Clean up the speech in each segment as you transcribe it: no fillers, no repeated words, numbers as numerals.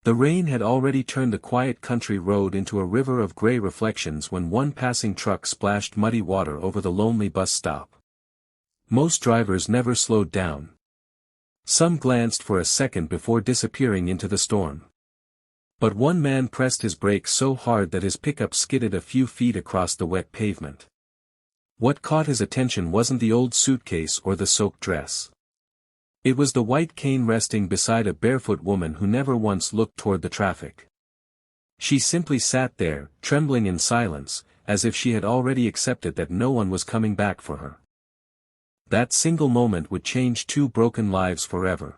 The rain had already turned the quiet country road into a river of gray reflections when one passing truck splashed muddy water over the lonely bus stop. Most drivers never slowed down. Some glanced for a second before disappearing into the storm. But one man pressed his brakes so hard that his pickup skidded a few feet across the wet pavement. What caught his attention wasn't the old suitcase or the soaked dress. It was the white cane resting beside a barefoot woman who never once looked toward the traffic. She simply sat there, trembling in silence, as if she had already accepted that no one was coming back for her. That single moment would change 2 broken lives forever.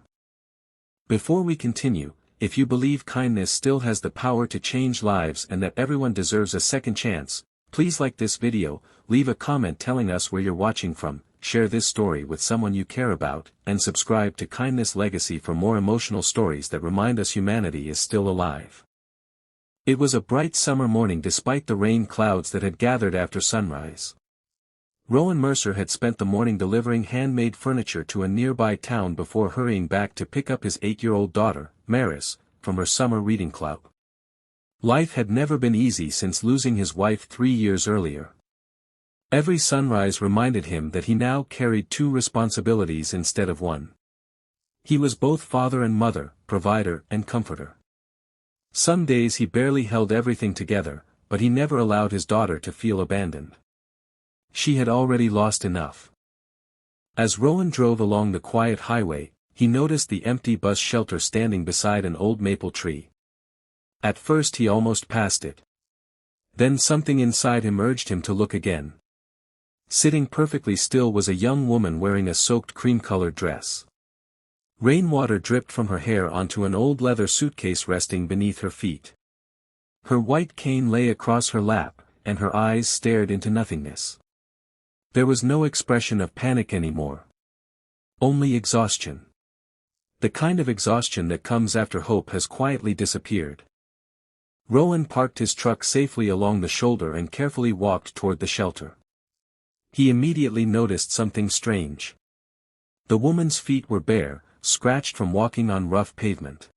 Before we continue, if you believe kindness still has the power to change lives and that everyone deserves a second chance, please like this video, leave a comment telling us where you're watching from, share this story with someone you care about, and subscribe to Kindness Legacy for more emotional stories that remind us humanity is still alive. It was a bright summer morning despite the rain clouds that had gathered after sunrise. Rowan Mercer had spent the morning delivering handmade furniture to a nearby town before hurrying back to pick up his 8-year-old daughter, Maris, from her summer reading club. Life had never been easy since losing his wife 3 years earlier. Every sunrise reminded him that he now carried 2 responsibilities instead of one. He was both father and mother, provider and comforter. Some days he barely held everything together, but he never allowed his daughter to feel abandoned. She had already lost enough. As Rowan drove along the quiet highway, he noticed the empty bus shelter standing beside an old maple tree. At first he almost passed it. Then something inside him urged him to look again. Sitting perfectly still was a young woman wearing a soaked cream-colored dress. Rainwater dripped from her hair onto an old leather suitcase resting beneath her feet. Her white cane lay across her lap, and her eyes stared into nothingness. There was no expression of panic anymore. Only exhaustion. The kind of exhaustion that comes after hope has quietly disappeared. Rowan parked his truck safely along the shoulder and carefully walked toward the shelter. He immediately noticed something strange. The woman's feet were bare, scratched from walking on rough pavement.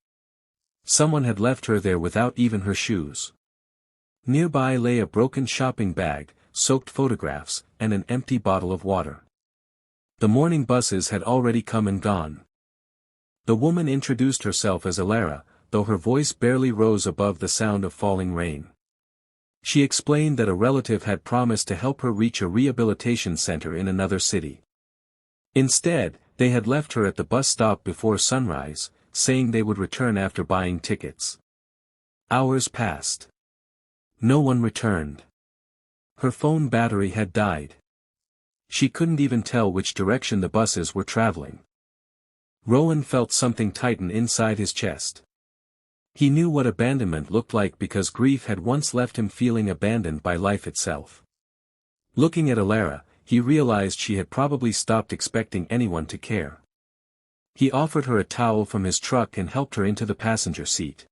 Someone had left her there without even her shoes. Nearby lay a broken shopping bag, soaked photographs, and an empty bottle of water. The morning buses had already come and gone. The woman introduced herself as Alara, though her voice barely rose above the sound of falling rain. She explained that a relative had promised to help her reach a rehabilitation center in another city. Instead, they had left her at the bus stop before sunrise, saying they would return after buying tickets. Hours passed. No one returned. Her phone battery had died. She couldn't even tell which direction the buses were traveling. Rowan felt something tighten inside his chest. He knew what abandonment looked like because grief had once left him feeling abandoned by life itself. Looking at Alara, he realized she had probably stopped expecting anyone to care. He offered her a towel from his truck and helped her into the passenger seat.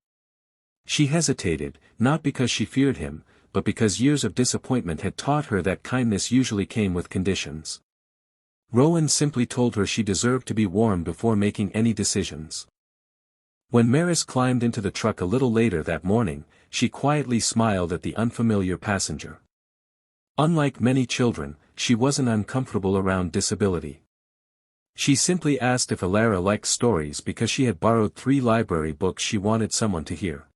She hesitated, not because she feared him, but because years of disappointment had taught her that kindness usually came with conditions. Rowan simply told her she deserved to be warm before making any decisions. When Maris climbed into the truck a little later that morning, she quietly smiled at the unfamiliar passenger. Unlike many children, she wasn't uncomfortable around disability. She simply asked if Alara liked stories because she had borrowed 3 library books she wanted someone to hear.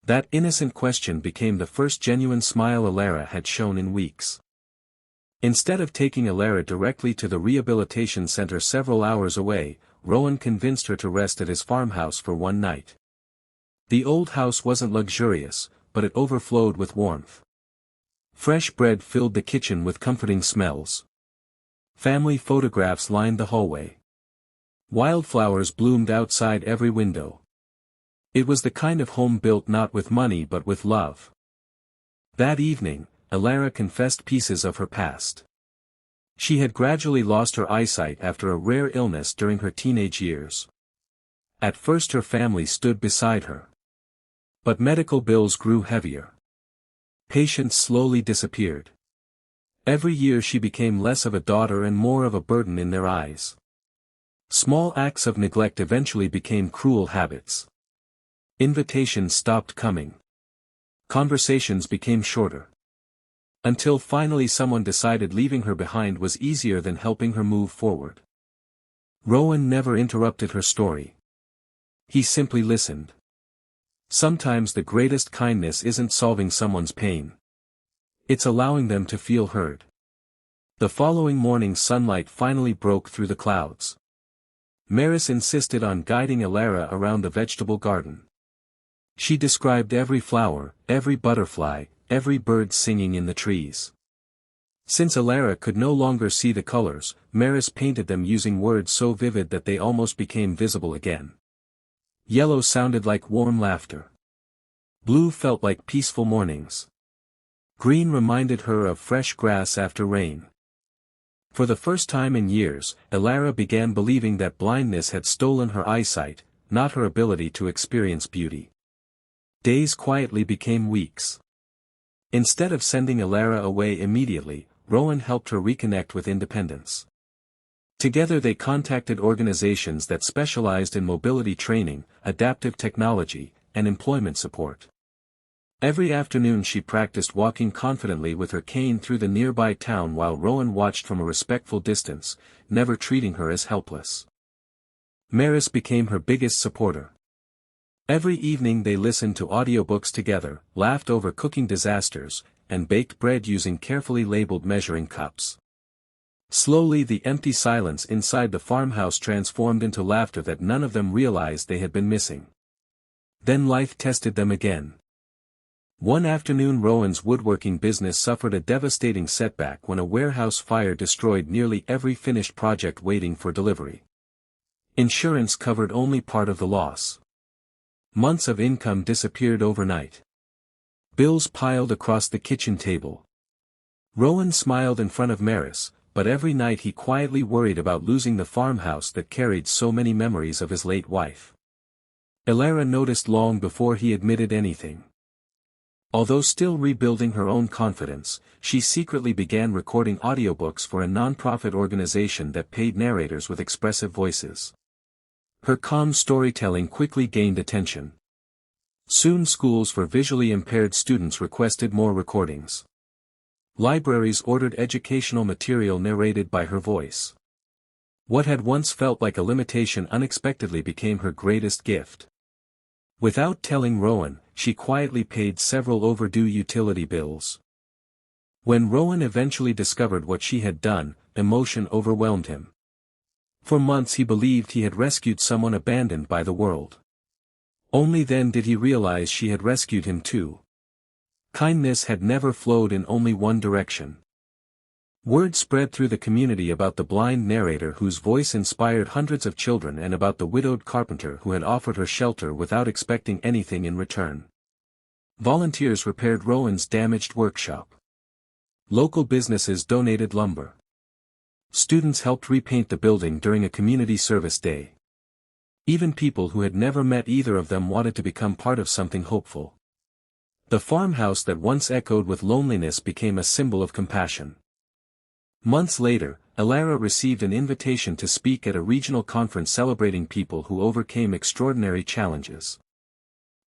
That innocent question became the first genuine smile Alara had shown in weeks. Instead of taking Alara directly to the rehabilitation center several hours away, Rowan convinced her to rest at his farmhouse for one night. The old house wasn't luxurious, but it overflowed with warmth. Fresh bread filled the kitchen with comforting smells. Family photographs lined the hallway. Wildflowers bloomed outside every window. It was the kind of home built not with money but with love. That evening, Alara confessed pieces of her past. She had gradually lost her eyesight after a rare illness during her teenage years. At first her family stood beside her. But medical bills grew heavier. Patients slowly disappeared. Every year she became less of a daughter and more of a burden in their eyes. Small acts of neglect eventually became cruel habits. Invitations stopped coming. Conversations became shorter. Until finally someone decided leaving her behind was easier than helping her move forward. Rowan never interrupted her story. He simply listened. Sometimes the greatest kindness isn't solving someone's pain. It's allowing them to feel heard. The following morning sunlight finally broke through the clouds. Maris insisted on guiding Elara around the vegetable garden. She described every flower, every butterfly, every bird singing in the trees. Since Elara could no longer see the colors, Maris painted them using words so vivid that they almost became visible again. Yellow sounded like warm laughter. Blue felt like peaceful mornings. Green reminded her of fresh grass after rain. For the first time in years, Elara began believing that blindness had stolen her eyesight, not her ability to experience beauty. Days quietly became weeks. Instead of sending Elara away immediately, Rowan helped her reconnect with independence. Together they contacted organizations that specialized in mobility training, adaptive technology, and employment support. Every afternoon she practiced walking confidently with her cane through the nearby town while Rowan watched from a respectful distance, never treating her as helpless. Maris became her biggest supporter. Every evening they listened to audiobooks together, laughed over cooking disasters, and baked bread using carefully labeled measuring cups. Slowly the empty silence inside the farmhouse transformed into laughter that none of them realized they had been missing. Then life tested them again. One afternoon Rowan's woodworking business suffered a devastating setback when a warehouse fire destroyed nearly every finished project waiting for delivery. Insurance covered only part of the loss. Months of income disappeared overnight. Bills piled across the kitchen table. Rowan smiled in front of Maris, but every night he quietly worried about losing the farmhouse that carried so many memories of his late wife. Elara noticed long before he admitted anything. Although still rebuilding her own confidence, she secretly began recording audiobooks for a non-profit organization that paid narrators with expressive voices. Her calm storytelling quickly gained attention. Soon schools for visually impaired students requested more recordings. Libraries ordered educational material narrated by her voice. What had once felt like a limitation unexpectedly became her greatest gift. Without telling Rowan, she quietly paid several overdue utility bills. When Rowan eventually discovered what she had done, emotion overwhelmed him. For months he believed he had rescued someone abandoned by the world. Only then did he realize she had rescued him too. Kindness had never flowed in only one direction. Word spread through the community about the blind narrator whose voice inspired hundreds of children and about the widowed carpenter who had offered her shelter without expecting anything in return. Volunteers repaired Rowan's damaged workshop. Local businesses donated lumber. Students helped repaint the building during a community service day. Even people who had never met either of them wanted to become part of something hopeful. The farmhouse that once echoed with loneliness became a symbol of compassion. Months later, Elara received an invitation to speak at a regional conference celebrating people who overcame extraordinary challenges.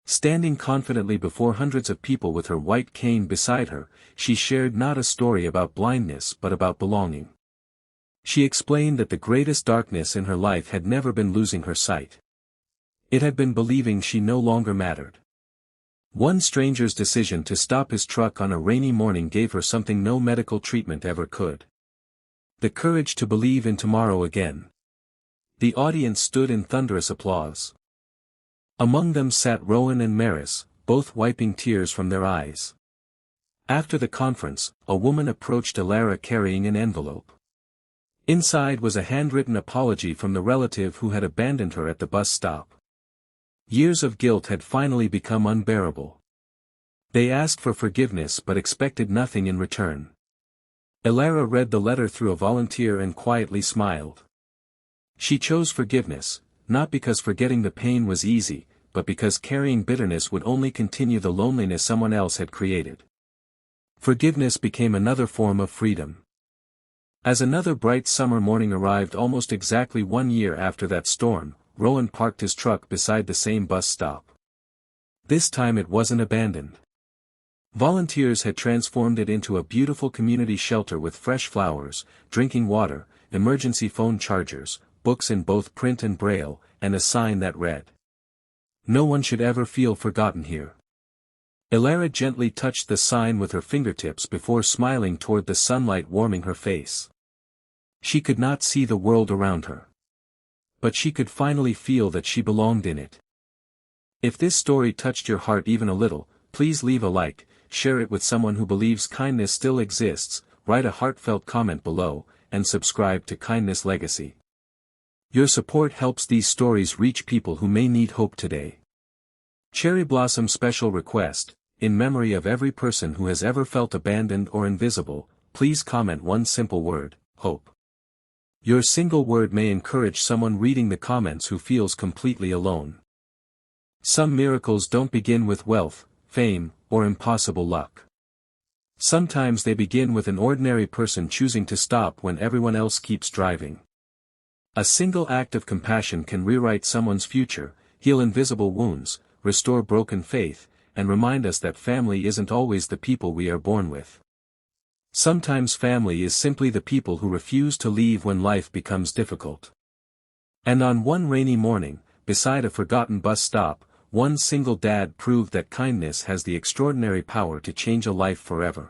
Standing confidently before hundreds of people with her white cane beside her, she shared not a story about blindness but about belonging. She explained that the greatest darkness in her life had never been losing her sight. It had been believing she no longer mattered. One stranger's decision to stop his truck on a rainy morning gave her something no medical treatment ever could. The courage to believe in tomorrow again. The audience stood in thunderous applause. Among them sat Rowan and Maris, both wiping tears from their eyes. After the conference, a woman approached Elara carrying an envelope. Inside was a handwritten apology from the relative who had abandoned her at the bus stop. Years of guilt had finally become unbearable. They asked for forgiveness but expected nothing in return. Elara read the letter through a volunteer and quietly smiled. She chose forgiveness, not because forgetting the pain was easy, but because carrying bitterness would only continue the loneliness someone else had created. Forgiveness became another form of freedom. As another bright summer morning arrived almost exactly 1 year after that storm, Rowan parked his truck beside the same bus stop. This time it wasn't abandoned. Volunteers had transformed it into a beautiful community shelter with fresh flowers, drinking water, emergency phone chargers, books in both print and braille, and a sign that read, "No one should ever feel forgotten here." Ilara gently touched the sign with her fingertips before smiling toward the sunlight warming her face. She could not see the world around her, but she could finally feel that she belonged in it. If this story touched your heart even a little, please leave a like, share it with someone who believes kindness still exists, write a heartfelt comment below, and subscribe to Kindness Legacy. Your support helps these stories reach people who may need hope today. Cherry Blossom special request, in memory of every person who has ever felt abandoned or invisible, please comment one simple word, hope. Your single word may encourage someone reading the comments who feels completely alone. Some miracles don't begin with wealth, fame, or impossible luck. Sometimes they begin with an ordinary person choosing to stop when everyone else keeps driving. A single act of compassion can rewrite someone's future, heal invisible wounds, restore broken faith, and remind us that family isn't always the people we are born with. Sometimes family is simply the people who refuse to leave when life becomes difficult. And on one rainy morning, beside a forgotten bus stop, one single dad proved that kindness has the extraordinary power to change a life forever.